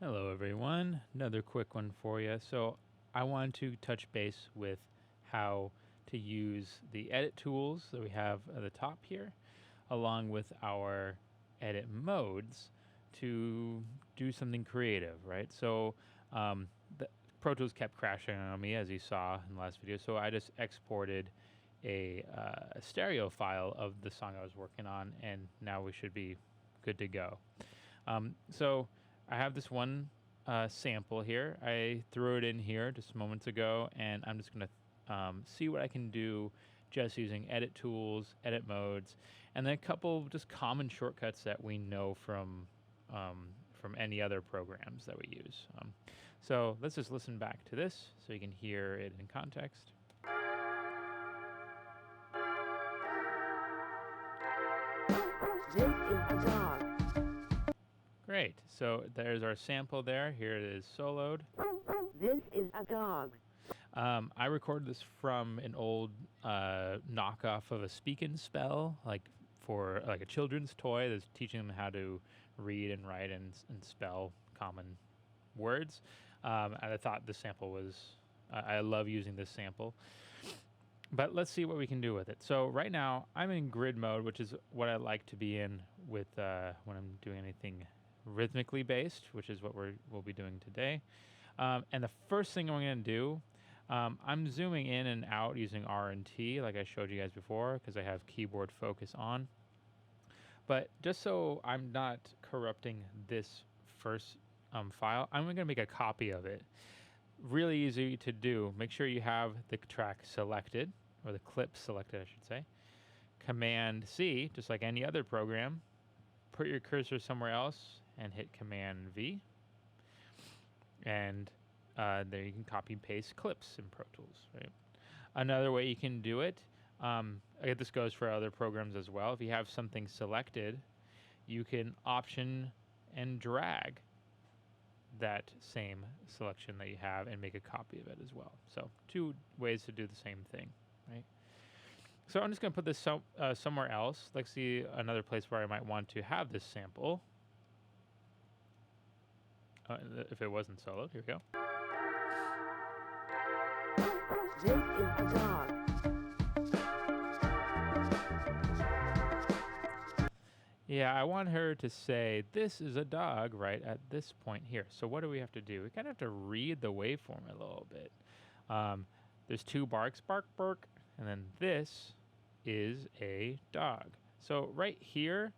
Hello, everyone. Another quick one for you. So, I want to touch base with how to use the edit tools that we have at the top here, along with our edit modes to do something creative, right? So, the Pro Tools kept crashing on me, as you saw in the last video. So, I just exported a stereo file of the song I was working on, and now we should be good to go. So I have this one sample here. I threw it in here just moments ago, and I'm just going to see what I can do just using edit tools, edit modes, and then a couple just common shortcuts that we know from any other programs that we use. So let's just listen back to this so you can hear it in context. This is a dog. Great. So there's our sample there. Here it is soloed. This is a dog. I recorded this from an old knockoff of a Speak and Spell, like for like a children's toy that's teaching them how to read and write and spell common words. And I thought this sample was, I love using this sample. But let's see what we can do with it. So right now I'm in grid mode, which is what I like to be in with when I'm doing anything rhythmically based, which is what we'll be doing today. And the first thing I'm going to do, I'm zooming in and out using R and T, like I showed you guys before, because I have keyboard focus on. But just so I'm not corrupting this first file, I'm going to make a copy of it. Really easy to do. Make sure you have the track selected, or the clip selected, I should say. Command C, just like any other program. Put your cursor somewhere else and hit Command V. And there you can copy and paste clips in Pro Tools, right? Another way you can do it, this goes for other programs as well. If you have something selected, you can option and drag that same selection that you have and make a copy of it as well. So 2 ways to do the same thing, right? So I'm just going to put this somewhere else. Let's see another place where I might want to have this sample. If it wasn't soloed, here we go. This is a dog. Yeah, I want her to say, this is a dog, right at this point here. So what do we have to do? We kind of have to read the waveform a little bit. There's 2 barks, bark, bark, and then this is a dog. So right here,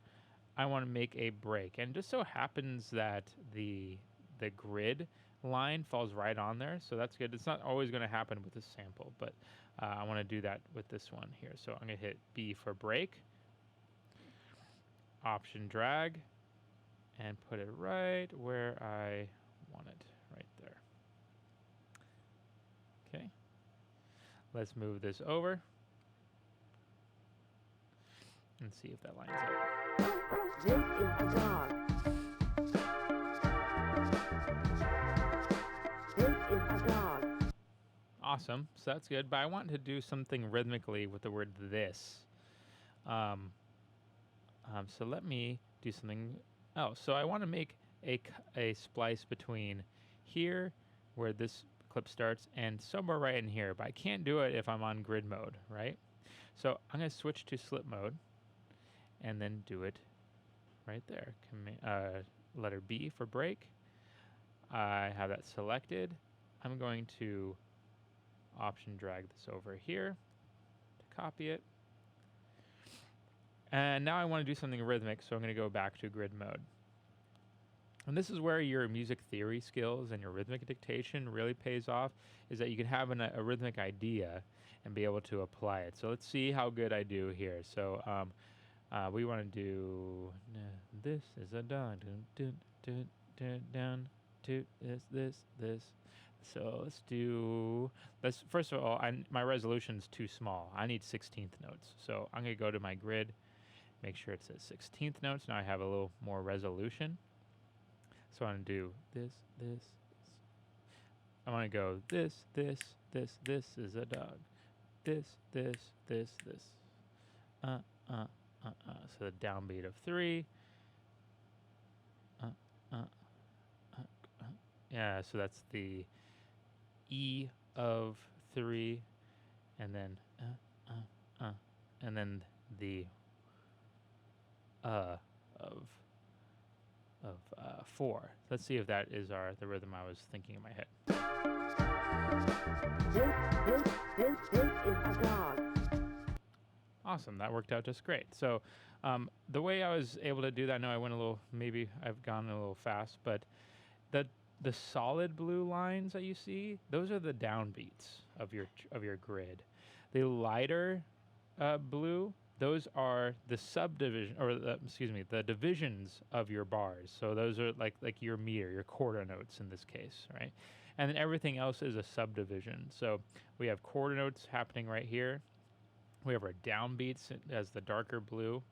I want to make a break. And just so happens that the grid line falls right on there, so that's good. It's not always going to happen with this sample, but I want to do that with this one here. So I'm going to hit B for break, option drag, and put it right where I want it, right there. Okay, let's move this over and see if that lines up. This is a dog. This is a dog. Awesome, so that's good, but I want to do something rhythmically with the word this. So let me do something else. So I want to make a splice between here, where this clip starts, and somewhere right in here, but I can't do it if I'm on grid mode, right? So I'm going to switch to slip mode, and then do it right there. Letter B for break. I have that selected. I'm going to option drag this over here to copy it. And now I want to do something rhythmic, so I'm going to go back to grid mode. And this is where your music theory skills and your rhythmic dictation really pays off, is that you can have a rhythmic idea and be able to apply it. So let's see how good I do here. So we want to do, this is a dog, down, to this. So first of all, my resolution's too small. I need 16th notes. So I'm going to go to my grid, make sure it says 16th notes. Now I have a little more resolution. So I want to do this. I want to go this is a dog. This. So the downbeat of 3. Yeah, so that's the E of 3, and then and then the of 4. Let's see if that is the rhythm I was thinking in my head. This is a dog. Awesome, that worked out just great. So the way I was able to do that, I know I went a little, maybe I've gone a little fast, but the solid blue lines that you see, those are the downbeats of your grid. The lighter blue, those are the subdivision, or the divisions of your bars. So those are like your meter, your quarter notes in this case, right? And then everything else is a subdivision. So we have quarter notes happening right here. We have our downbeats as the darker blue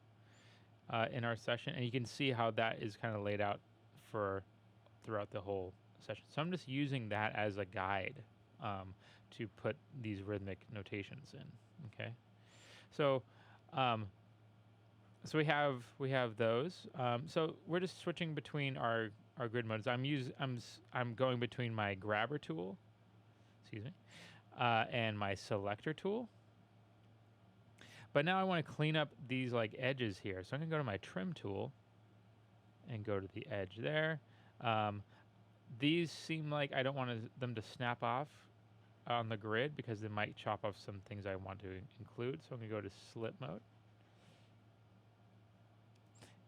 in our session, and you can see how that is kind of laid out throughout the whole session. So I'm just using that as a guide to put these rhythmic notations in. Okay, so so we have those. So we're just switching between our grid modes. I'm going between my grabber tool, excuse me, and my selector tool. But now I want to clean up these like edges here. So I'm going to go to my trim tool and go to the edge there. These seem like I don't want them to snap off on the grid because they might chop off some things I want to include. So I'm going to go to slip mode.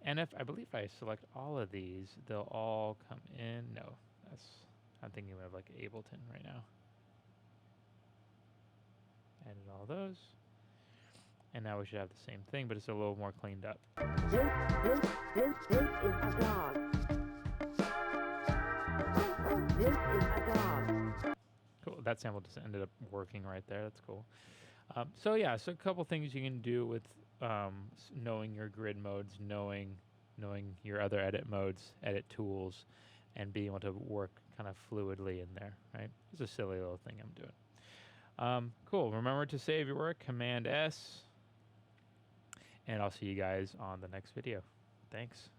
And I believe if I select all of these, they'll all come in. No, I'm thinking of like Ableton right now. Added all those. And now we should have the same thing, but it's a little more cleaned up. This is a dog. This is a dog. Cool. That sample just ended up working right there. That's cool. So yeah, so a couple things you can do with knowing your grid modes, knowing your other edit modes, edit tools, and being able to work kind of fluidly in there, right? It's a silly little thing I'm doing. Cool. Remember to save your work, Command S, and I'll see you guys on the next video. Thanks.